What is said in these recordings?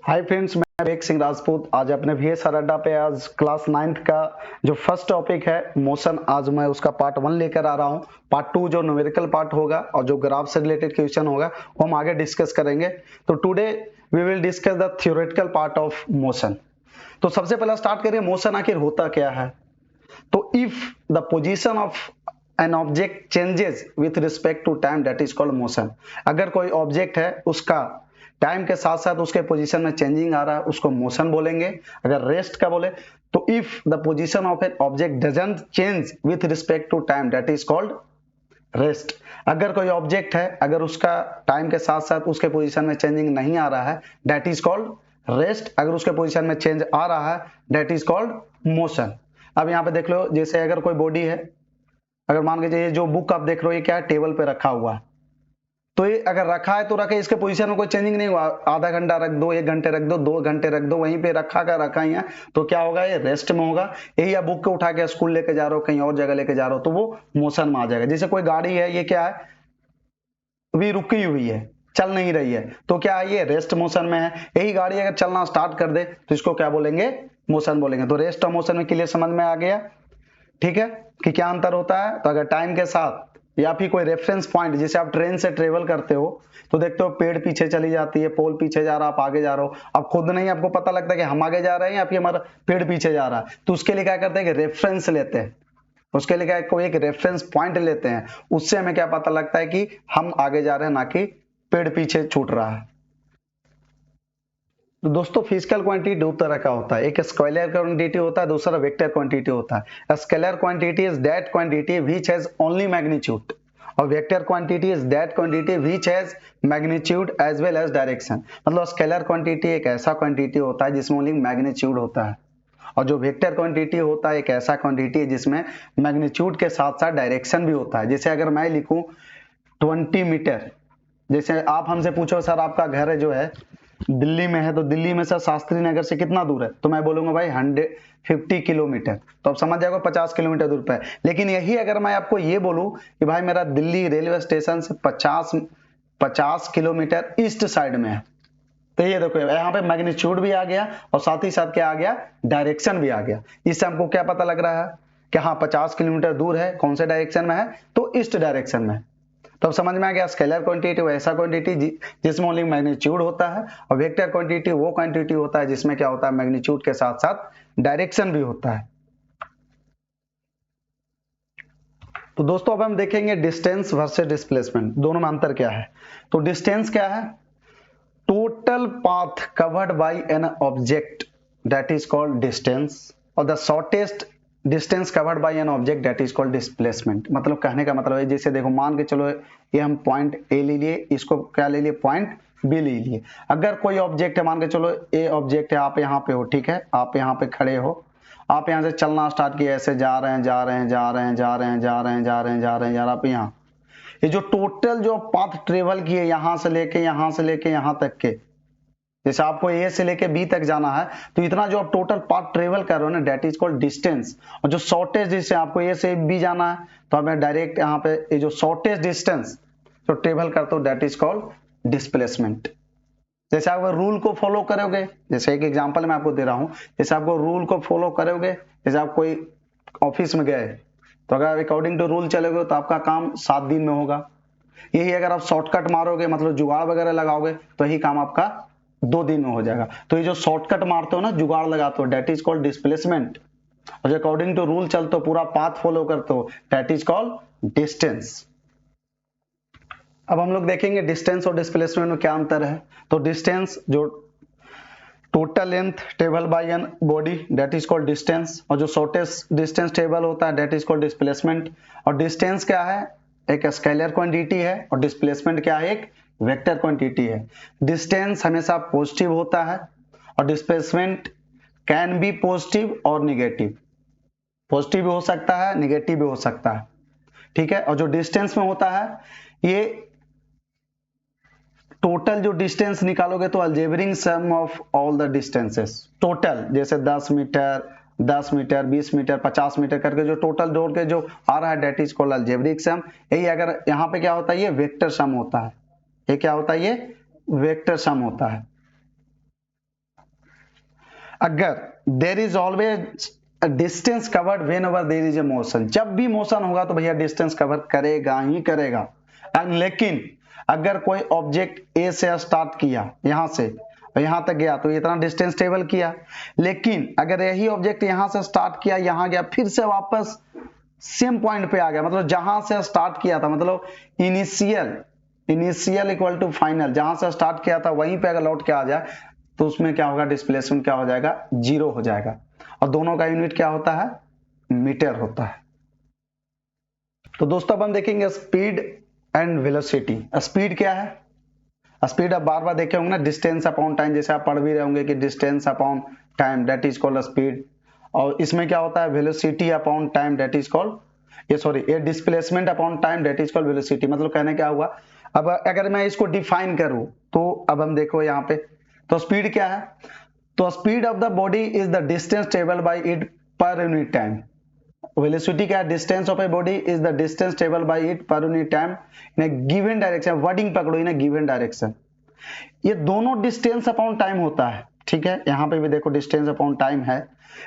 Hi friends, मैं विवेक सिंह राजपूत। आज अपने VS अड्डा पे आज क्लास 9th का जो फर्स्ट टॉपिक है मोशन, आज मैं उसका पार्ट 1 लेकर आ रहा हूँ। पार्ट 2 जो न्यूमेरिकल पार्ट होगा और जो ग्राफ से रिलेटेड क्वेश्चन होगा वो हम आगे डिस्कस करेंगे। तो today we will discuss the theoretical part of motion. तो सबसे पहला स्टार्ट करिए, मोशन आखिर होता क्या है। तो if the position of an object changes with respect to time, that is called motion. अगर कोई ऑब्जेक्ट है उसका टाइम के साथ साथ उसके पोजीशन में चेंजिंग आ रहा है, उसको मोशन बोलेंगे। अगर रेस्ट का बोले तो if the position of an object doesn't change with respect to time, that is called rest. अगर कोई ऑब्जेक्ट है, अगर उसका टाइम के साथ साथ उसके पोजीशन में चेंजिंग नहीं आ रहा है, दैट इज कॉल्ड रेस्ट। अगर उसके पोजीशन में चेंज आ रहा है, दैट इज कॉल्ड मोशन। अब यहाँ पे देख लो, जैसे अगर कोई बॉडी है, अगर मान लीजिए ये जो बुक आप देख रहे हो ये क्या है, टेबल पे रखा हुआ है। तो ये अगर रखा है तो रखे, इसके पोजीशन में कोई चेंजिंग नहीं हुआ। आधा घंटा रख दो, 1 घंटे रख दो, 2 घंटे रख दो, वहीं पे रखा का रखा ही है, तो क्या होगा, ये रेस्ट में होगा। यही आप बुक को उठा के स्कूल लेके जा रहे हो, कहीं और जगह लेके जा रहे हो, तो वो मोशन में आ जाएगा। जैसे कोई गाड़ी है, ये क्या है, अभी रुकी हुई है, चल नहीं रही है, तो क्या है, ये रेस्ट मोशन में है। यही गाड़ी अगर चलना स्टार्ट कर दे तो इसको क्या बोलेंगे, मोशन बोलेंगे। तो रेस्ट और मोशन में क्लियर समझ में आ गया, ठीक है, कि क्या अंतर होता है। तो अगर टाइम के साथ या फिर कोई रेफरेंस पॉइंट, जैसे आप ट्रेन से ट्रेवल करते हो तो देखते हो पेड़ पीछे चली जाती है, पोल पीछे जा रहा, आप आगे जा रहे हो, अब खुद नहीं आपको पता लगता कि हम आगे जा रहे हैं या फिर हमारा पेड़ पीछे जा रहा है, तो उसके लिए क्या करते हैं कि रेफरेंस लेते हैं। उसके लिए क्या, कोई एक रेफरेंस पॉइंट लेते हैं, उससे हमें क्या पता लगता है कि हम आगे जा रहे हैं, ना कि पेड़ पीछे छूट रहा है। तो दोस्तों फिजिकल क्वांटिटी दो तरह का होता है, एक स्केलर क्वांटिटी होता है, दूसरा वेक्टर क्वांटिटी होता है। Scalar quantity is that quantity which has only magnitude, और vector quantity is that quantity which has magnitude as well as direction. मतलब स्केलर क्वांटिटी एक ऐसा क्वांटिटी होता है जिसमें ओनली मैग्नीट्यूड होता है, और जो वेक्टर क्वांटिटी होता है एक ऐसा क्वांटिटी है जिसमें मैग्नीट्यूड के साथ साथ डायरेक्शन भी होता है। जैसे अगर मैं लिखूं 20 मीटर, जैसे आप हमसे पूछो सर आपका घर जो है दिल्ली में है, तो दिल्ली में सर शास्त्री नगर से कितना दूर है, तो मैं बोलूंगा भाई 150 किलोमीटर, तो आप समझ जाओगे 50 किलोमीटर दूर पे है। लेकिन यही अगर मैं आपको ये बोलूं कि भाई मेरा दिल्ली रेलवे स्टेशन से 50 किलोमीटर ईस्ट साइड में है, तो ये देखो यहाँ पे मैग्नीट्यूड भी आ गया और साथ ही साथ क्या आ गया, डायरेक्शन भी आ गया। इससे हमको क्या पता लग रहा है कि हाँ 50 किलोमीटर दूर है, कौन से डायरेक्शन में है, तो ईस्ट डायरेक्शन में। तो अब समझ में आ गया, स्केलर क्वांटिटी वो ऐसा क्वांटिटी जिसमें ओनली मैग्नीट्यूड होता है, और वेक्टर क्वांटिटी वो क्वांटिटी होता है जिसमें क्या होता है, मैग्नीट्यूड के साथ साथ डायरेक्शन भी होता है। तो दोस्तों अब हम देखेंगे डिस्टेंस वर्सेस डिस्प्लेसमेंट, दोनों में अंतर क्या है। तो डिस्टेंस क्या है, total path covered by an object, that is called distance, और the shortest distance covered by an object, that is called displacement. मतलब कहने का मतलब है, जैसे देखो मान के चलो ये हम पॉइंट ए ले लिए, इसको क्या ले लिए, पॉइंट बी ले लिए। अगर कोई ऑब्जेक्ट है, मान के चलो ए ऑब्जेक्ट है, आप यहाँ पे हो, ठीक है, आप यहाँ पे खड़े हो, आप यहाँ से चलना स्टार्ट किए, ऐसे जा रहे हैं जा रहे हैं जा रहे हैं जा रहे हैं जा रहे हैं जा रहे हैं जा रहे हैं जा रहे हैं, आप यहाँ ये जो टोटल जो पाथ ट्रेवल किए यहां से लेके यहां तक के, जैसे आपको ए से लेके बी तक जाना है, तो इतना जो आप टोटल पाथ ट्रेवल कर रहे हो ना, दैट इज कॉल्ड डिस्टेंस। और जो शॉर्टेस्ट, जैसे आपको ए से बी जाना है तो हमें डायरेक्ट यहाँ पे ये जो शॉर्टेस्ट डिस्टेंस जो ट्रेवल करते हो, दैट इज कॉल्ड डिस्प्लेसमेंट। जैसे आप रूल को फॉलो करोगे, जैसे एक एग्जांपल मैं आपको दे रहा हूं, जैसे आपको रूल को फॉलो करोगे, जैसे आप कोई ऑफिस में गए, तो अगर अकॉर्डिंग टू रूल चलोगे तो आपका काम 7 दिन में होगा। यही अगर आप शॉर्टकट मारोगे, मतलब जुगाड़ वगैरह लगाओगे, तो यही काम आपका 2 दिन में हो जाएगा। तो ये जो शॉर्टकट मारते हो ना, जुगाड़ लगाते हो, दैट इज कॉल्ड डिस्प्लेसमेंट। और जो अकॉर्डिंग टू रूल चलते हो, पूरा पाथ फॉलो करते हो, दैट इज कॉल्ड डिस्टेंस। अब हम लोग देखेंगे डिस्टेंस और डिस्प्लेसमेंट में क्या अंतर है। तो डिस्टेंस जो टोटल लेंथ टेबल by an body, that is called distance, और जो शॉर्टेस्ट डिस्टेंस टेबल होता है, दैट इज कॉल्ड डिस्प्लेसमेंट। और डिस्टेंस क्या है, एक स्केलर क्वांटिटी है, और डिस्प्लेसमेंट क्या है, एक वेक्टर क्वांटिटी है। डिस्टेंस हमेशा पॉजिटिव होता है, और डिस्प्लेसमेंट कैन बी पॉजिटिव और निगेटिव। पॉजिटिव भी हो सकता है, निगेटिव भी हो सकता है, ठीक है। और जो डिस्टेंस में होता है, ये टोटल जो डिस्टेंस निकालोगे तो algebraic sum of all the distances, total जैसे 10 मीटर 20 मीटर 50 मीटर करके जो टोटल जोड़ के जो आ रहा है, डेट इज कॉल्ड अलजेब्रिक सम। यही अगर यहाँ पे क्या होता है, ये वेक्टर सम होता है। ये क्या होता है, ये वेक्टर सम होता है। अगर there is always distance covered when ever there is a motion, जब भी मोशन होगा तो भैया डिस्टेंस कवर करेगा ही करेगा। लेकिन अगर कोई ऑब्जेक्ट ए से स्टार्ट किया यहां से और यहां तक गया तो इतना डिस्टेंस ट्रेवल किया, लेकिन अगर यही ऑब्जेक्ट यहां से स्टार्ट किया, यहां गया, फिर से वापस सेम पॉइंट पे आ गया, मतलब जहां से स्टार्ट किया था, मतलब इनिशियल इक्वल टू फाइनल, जहां से स्टार्ट किया था वहीं पे अगर लौट के आ जाए तो उसमें क्या होगा, डिस्प्लेसमेंट क्या हो जाएगा, 0 हो जाएगा। और दोनों का यूनिट क्या होता है, मीटर होता है। तो दोस्तों अब हम देखेंगे स्पीड एंड वेलोसिटी। स्पीड क्या है, स्पीड आप बार बार देखे होंगे ना, डिस्टेंस अपॉन टाइम, जैसे आप पढ़ भी रहे होंगे कि distance upon time that is called speed. और इसमें क्या होता है, velocity upon time that is called ये displacement upon time that is called velocity. मतलब कहने क्या हुआ, अब अगर मैं इसको डिफाइन करूं तो अब हम देखो यहाँ पे, तो स्पीड क्या है, तो speed of the body is the distance travel by it per unit time. Velocity क्या है, distance of a body is the distance travel by it per unit time in A given direction. Wording पकड़ो, इन ए given direction. ये दोनों distance upon time होता है, ठीक है, यहां पे भी देखो डिस्टेंस अपॉन टाइम है,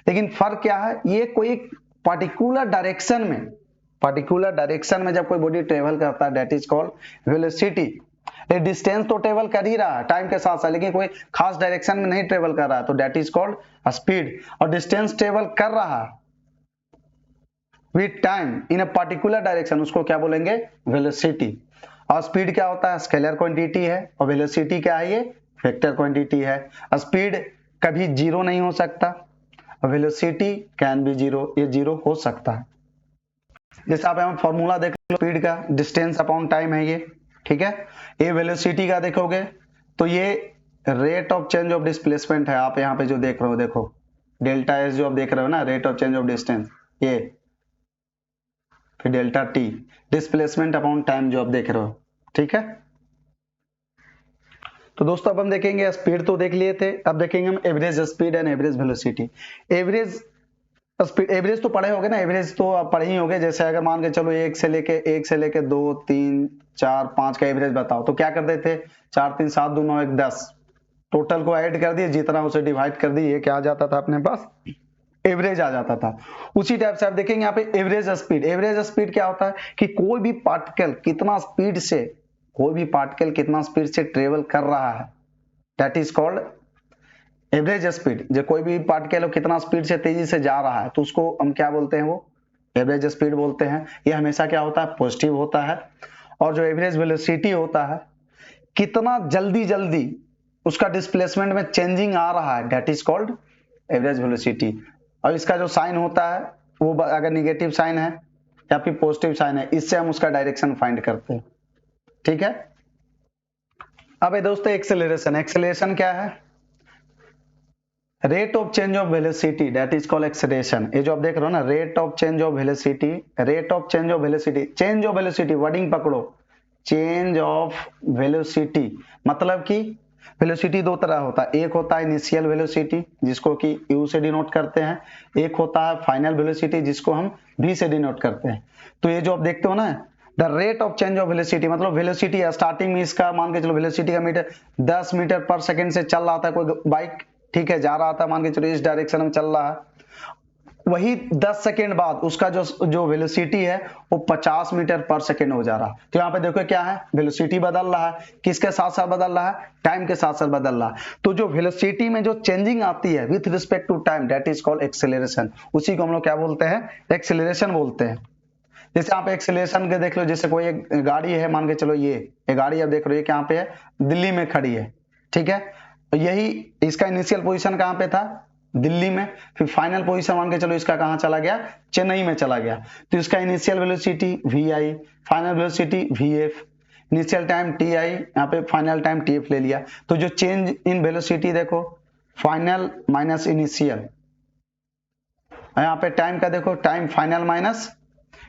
लेकिन फर्क क्या है, ये कोई पर्टिकुलर डायरेक्शन में जब कोई बॉडी ट्रेवल करता है दैट इज कॉल्ड वेलोसिटी। ये डिस्टेंस तो ट्रेवल कर ही रहा है टाइम के साथ साथ, लेकिन कोई खास डायरेक्शन में नहीं ट्रेवल कर रहा है, तो दैट इज कॉल्ड स्पीड। और डिस्टेंस ट्रेवल कर रहा है with time in a particular direction, उसको क्या बोलेंगे, वेलोसिटी। और स्पीड क्या होता है, स्केलर क्वांटिटी है, और वेलोसिटी क्या है, ये वेक्टर क्वांटिटी है। स्पीड कभी 0 नहीं हो सकता, वेलोसिटी कैन बी 0, ये 0 हो सकता है। जैसे आप यहाँ फॉर्मूला देख लो स्पीड का, डिस्टेंस अपॉन टाइम है ये, ठीक है। ये वेलोसिटी का देखोगे तो ये rate of change of displacement है, आप यहाँ पे जो देख रहे हो, देखो डेल्टा एस जो आप देख रहे हो ना, rate of change of distance, ये फिर delta T displacement upon time जो आप देख रहे हो, ठीक है। तो दोस्तों अब हम देखेंगे, स्पीड तो देख लिए थे, अब देखेंगे हम average speed and average velocity. Average speed, average तो पढ़े होगे ना, एवरेज तो आप पढ़े ही होगे। जैसे अगर मान के चलो 1 से लेके 2 3 4 5 का एवरेज बताओ, तो क्या करते थे, 4 3 7 2 9 1 10, टोटल को ऐड कर दिए, जितना उसे डिवाइड कर दिए, क्या आ जाता था अपने पास, एवरेज आ जाता था। उसी टाइप से आप देखेंगे यहाँ पे एवरेज स्पीड। एवरेज स्पीड क्या होता है कि कोई भी पार्टिकल कितना स्पीड से ट्रेवल कर रहा है, that is called average speed. जो कोई भी पार्टिकल कितना स्पीड से तेजी से जा रहा है तो उसको हम क्या बोलते हैं, वो एवरेज स्पीड बोलते हैं। ये हमेशा क्या होता है, पॉजिटिव होता है। और जो एवरेज वेलोसिटी होता है, कितना जल्दी उसका डिस्प्लेसमेंट में चेंजिंग आ रहा है, that is called average velocity. और इसका जो साइन होता है वो अगर निगेटिव साइन है या फिर पॉजिटिव साइन है, इससे हम उसका डायरेक्शन फाइंड करते हैं, ठीक है। अब दोस्तों एक्सेलरेशन क्या है, rate of change of velocity that is called acceleration. ये जो आप देख रहे हो ना, rate of change of velocity, wording पकड़ो, चेंज ऑफ वेलोसिटी। मतलब कि वेलोसिटी दो तरह होता है, एक होता है इनिशियल वेलोसिटी जिसको कि u से डिनोट करते हैं, एक होता है फाइनल वेलोसिटी जिसको हम v से डिनोट करते हैं। तो ये जो आप देखते हो ना, the rate of change of velocity, मतलब वेलोसिटी स्टार्टिंग में इसका मान के चलो वेलोसिटी का मीटर 10 मीटर पर सेकंड से चल रहा था कोई बाइक, ठीक है, जा रहा था, मान के चलो इस डायरेक्शन में चल रहा है, वही 10 सेकेंड बाद उसका जो वेलोसिटी है वो 50 मीटर पर सेकेंड हो जा रहा है। तो यहाँ पे देखो क्या है, वेलोसिटी बदल रहा है, किसके साथ साथ बदल रहा है, टाइम के साथ साथ बदल रहा है। तो जो वेलोसिटी में जो चेंजिंग आती है with respect to time, that is called acceleration. उसी को हम लोग क्या बोलते हैं, एक्सेलरेशन बोलते हैं। जैसे आप एक्सेलरेशन के देख लो, जैसे कोई एक गाड़ी है, मान के चलो ये गाड़ी आप देख रहे हो, यहाँ पे है, दिल्ली में खड़ी है, ठीक है, यही इसका इनिशियल पोजीशन कहाँ पे था, दिल्ली में, फिर फाइनल पोजीशन मान के चलो इसका कहां चला गया, चेन्नई में चला गया। तो इसका initial velocity vi, final velocity vf, initial time ti, यहाँ पे फाइनल टाइम tf ले लिया। तो जो चेंज इन वेलोसिटी देखो, फाइनल माइनस इनिशियल, यहाँ पे टाइम का देखो, time final minus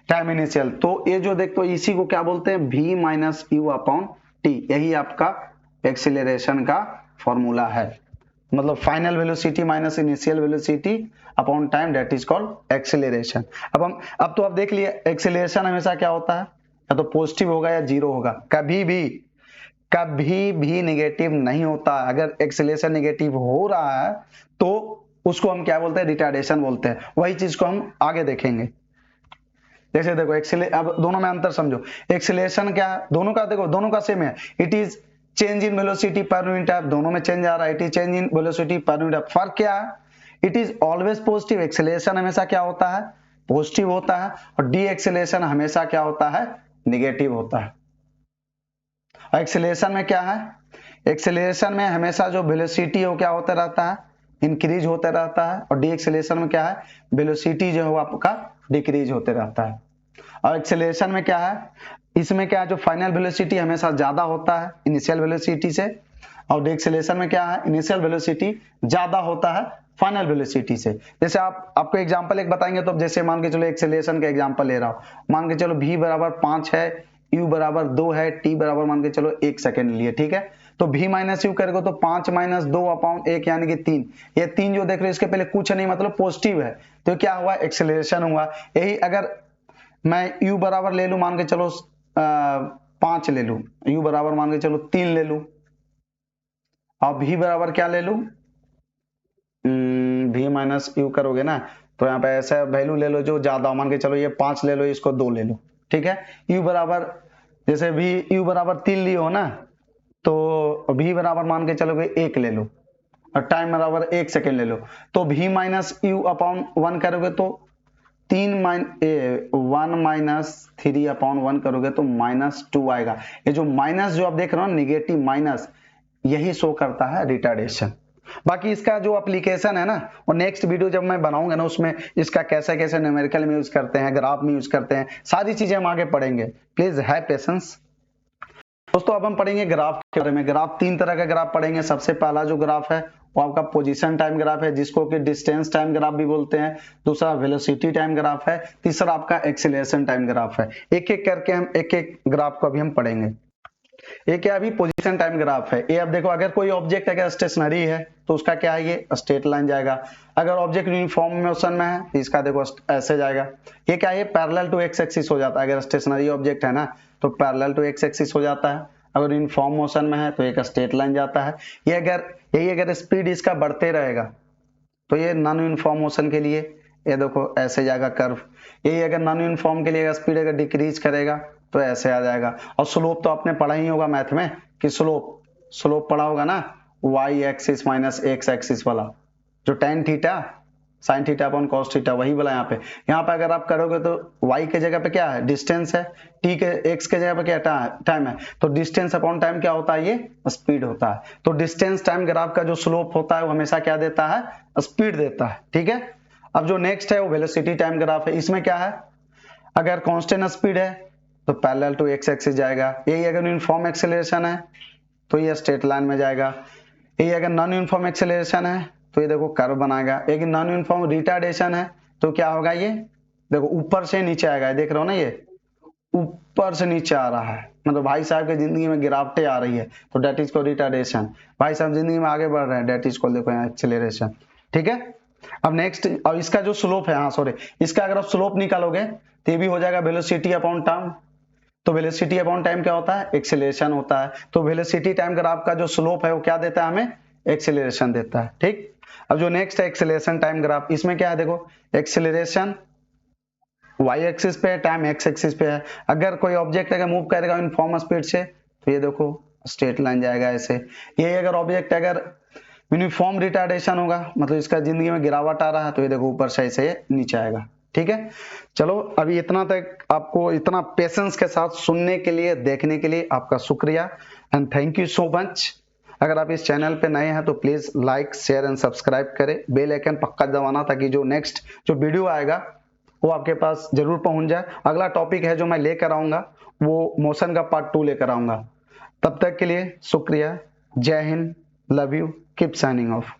time initial, तो ये जो देखो इसी को क्या बोलते हैं, v minus you upon T. यही आपका एक्सीलरेशन का फॉर्मूला है, मतलब final velocity minus initial velocity upon time, that is called acceleration. अब तो आप देख लिए एक्सीलरेशन हमेशा क्या होता है, या तो पॉजिटिव होगा या जीरो होगा, कभी भी नेगेटिव नहीं होता। अगर एक्सीलरेशन नेगेटिव हो रहा है तो उसको हम क्या बोलते हैं, रिटार्डेशन बोलते हैं। वही चीज को हम आगे देखेंगे। जैसे देखो अब दोनों में अंतर समझो। एक्सीलरेशन क्या है, दोनों का देखो, दोनों का सेम है, it is change in velocity per unit time, दोनों में चेंज आ रहा है, it is change in velocity per unit time. फर्क क्या है, it is always positive, acceleration हमेशा क्या होता है, पॉजिटिव होता है, और डी एक्सीलरेशन हमेशा क्या होता है, नेगेटिव होता है। और एक्सीलरेशन में क्या है, एक्सीलरेशन में हमेशा जो वेलोसिटी है वो क्या होता रहता है, इंक्रीज होता रहता है, और डी एक्सीलरेशन में क्या है, वेलोसिटी जो है आपका डिक्रीज होते रहता है। और एक्सेलरेशन में क्या है, इसमें क्या है, जो फाइनल वेलोसिटी हमेशा ज्यादा होता है इनिशियल वेलोसिटी से, और डिएक्सेलरेशन में क्या है, इनिशियल वेलोसिटी ज्यादा होता है फाइनल वेलोसिटी से। जैसे आपको एग्जांपल एक बताएंगे, तो जैसे मान के चलो एक्सेलरेशन का एग्जांपल ले रहा हूं, मान के चलो v बराबर 5 है, u बराबर 2 है, t बराबर मान के चलो 1 सेकेंड लिए, ठीक है। तो v माइनस यू करेगा तो 5 माइनस 2 अपॉन 1 यानी कि 3, ये 3 जो देख रहे हो इसके पहले कुछ नहीं, मतलब पॉजिटिव है, तो क्या हुआ, एक्सेलरेशन हुआ। यही अगर मैं u बराबर ले लू, मान के चलो 5 ले लू, u बराबर मान के चलो 3 ले लू, और v बराबर क्या ले लू, v माइनस यू करोगे ना, तो यहाँ पे ऐसा वैल्यू ले लो जो ज्यादा हो, मान के चलो ये 5 ले लो, इसको 2 ले लो, ठीक है। u बराबर जैसे u बराबर 3 लियो हो ना, तो v बराबर मान के चलोगे 1 ले लो, और टाइम बराबर 1 सेकेंड ले लो, तो v माइनस यू अपॉन 1 करोगे तो 1 माइनस 3 अपॉन 1 करोगे तो -2 आएगा। ये जो माइनस जो आप देख रहे हो नेगेटिव माइनस, यही शो करता है रिटार्डेशन। बाकी इसका जो एप्लीकेशन है ना, वो नेक्स्ट वीडियो जब मैं बनाऊंगा ना, उसमें इसका कैसे कैसे न्यूमेरिकल में यूज करते हैं, ग्राफ में यूज करते हैं, सारी चीजें हम आगे पढ़ेंगे। Please have patience. दोस्तों अब हम पढ़ेंगे ग्राफ के बारे में। ग्राफ 3 तरह का ग्राफ पढ़ेंगे। सबसे पहला जो ग्राफ है वो आपका पोजीशन टाइम ग्राफ है, जिसको कि डिस्टेंस टाइम ग्राफ भी बोलते हैं। दूसरा वेलोसिटी टाइम ग्राफ है। तीसरा आपका एक्सीलरेशन टाइम ग्राफ है। एक एक करके हम एक एक ग्राफ को अभी हम पढ़ेंगे। ये क्या, अभी पोजीशन टाइम ग्राफ है। ये अब देखो, अगर कोई ऑब्जेक्ट अगर स्टेशनरी है तो उसका क्या है, ये स्ट्रेट लाइन जाएगा। अगर ऑब्जेक्ट यूनिफॉर्म मोशन में है तो इसका देखो ऐसे जाएगा। ये क्या है, पैरेलल टू एक्स एक्सिस हो जाता है। अगर स्टेशनरी ऑब्जेक्ट है ना तो पैरेलल टू एक्स एक्सिस हो जाता है। अगर यूनिफॉर्म मोशन में है तो एक स्ट्रेट लाइन जाता है। यही अगर स्पीड इसका बढ़ते रहेगा तो ये नॉन यूनिफॉर्म मोशन के लिए ये देखो ऐसे जाएगा कर्व। यही अगर नॉन यूनिफॉर्म के लिए स्पीड अगर डिक्रीज करेगा तो ऐसे आ जाएगा। और स्लोप तो आपने पढ़ा ही होगा मैथ में कि स्लोप पढ़ा होगा ना, y axis minus x axis वाला, जो tan theta sine theta upon cos theta, वही वाला। यहाँ पे अगर आप करोगे तो y के जगह पे क्या है, डिस्टेंस है, t के x के जगह पे क्या टाइम है, तो डिस्टेंस अपॉन टाइम क्या होता है, ये स्पीड होता है। तो डिस्टेंस टाइम ग्राफ का जो स्लोप होता है वो हमेशा क्या देता है, स्पीड देता है, ठीक है। अब जो नेक्स्ट है वो वेलोसिटी टाइम ग्राफ है। इसमें क्या है, अगर कांस्टेंट स्पीड है तो पैरेलल टू एक्स एक्सिस जाएगा। यही अगर यूनिफॉर्म एक्सेलरेशन है तो ये स्ट्रेट लाइन में जाएगा। यही अगर नॉन यूनिफॉर्म एक्सेलरेशन है तो ये देखो कर्व बनाएगा। लेकिन नॉन यूनिफॉर्म रिटार्डेशन है तो क्या होगा, ये देखो ऊपर से नीचे आएगा। देख रहे हो ना, ये ऊपर से नीचे आ रहा है, मतलब भाई साहब की जिंदगी में गिरावटें आ रही है, तो डेट इज को रिटार्डेशन। भाई साहब जिंदगी में आगे बढ़ रहे हैं, डेट इज को देखो एक्सेलरेशन, ठीक है। अब नेक्स्ट, और इसका जो स्लोप है, हाँ सॉरी, इसका अगर आप स्लोप निकालोगे तो ये भी हो जाएगा वेलोसिटी अपॉन टाइम। तो वेलोसिटी अपॉन टाइम क्या होता है, एक्सेलरेशन होता है। तो वेलोसिटी टाइम ग्राफ का जो स्लोप है वो क्या देता है, हमें एक्सेलरेशन देता है, ठीक। अब जो नेक्स्ट है एक्सेलरेशन टाइम ग्राफ, इसमें क्या है, देखो एक्सेलरेशन y एक्सिस पे है, टाइम x एक्सिस पे है। अगर कोई ऑब्जेक्ट अगर मूव करेगा यूनिफॉर्म स्पीड से तो ये देखो स्ट्रेट लाइन जाएगा ऐसे। यही अगर ऑब्जेक्ट अगर यूनिफॉर्म रिटार्डेशन होगा, मतलब इसका जिंदगी में गिरावट आ रहा है, तो ये देखो ऊपर से ऐसे नीचे आएगा, ठीक है। चलो अभी इतना तक, आपको इतना पेशेंस के साथ सुनने के लिए, देखने के लिए आपका शुक्रिया and thank you so much. अगर आप इस चैनल पे नए हैं तो please like share and subscribe करें। बेल आइकन पक्का दबाना ताकि जो नेक्स्ट जो वीडियो आएगा वो आपके पास जरूर पहुंच जाए। अगला टॉपिक है जो मैं लेकर आऊंगा वो मोशन का पार्ट 2 लेकर आऊंगा। तब तक के लिए शुक्रिया। जय Hind, love you, keep signing off.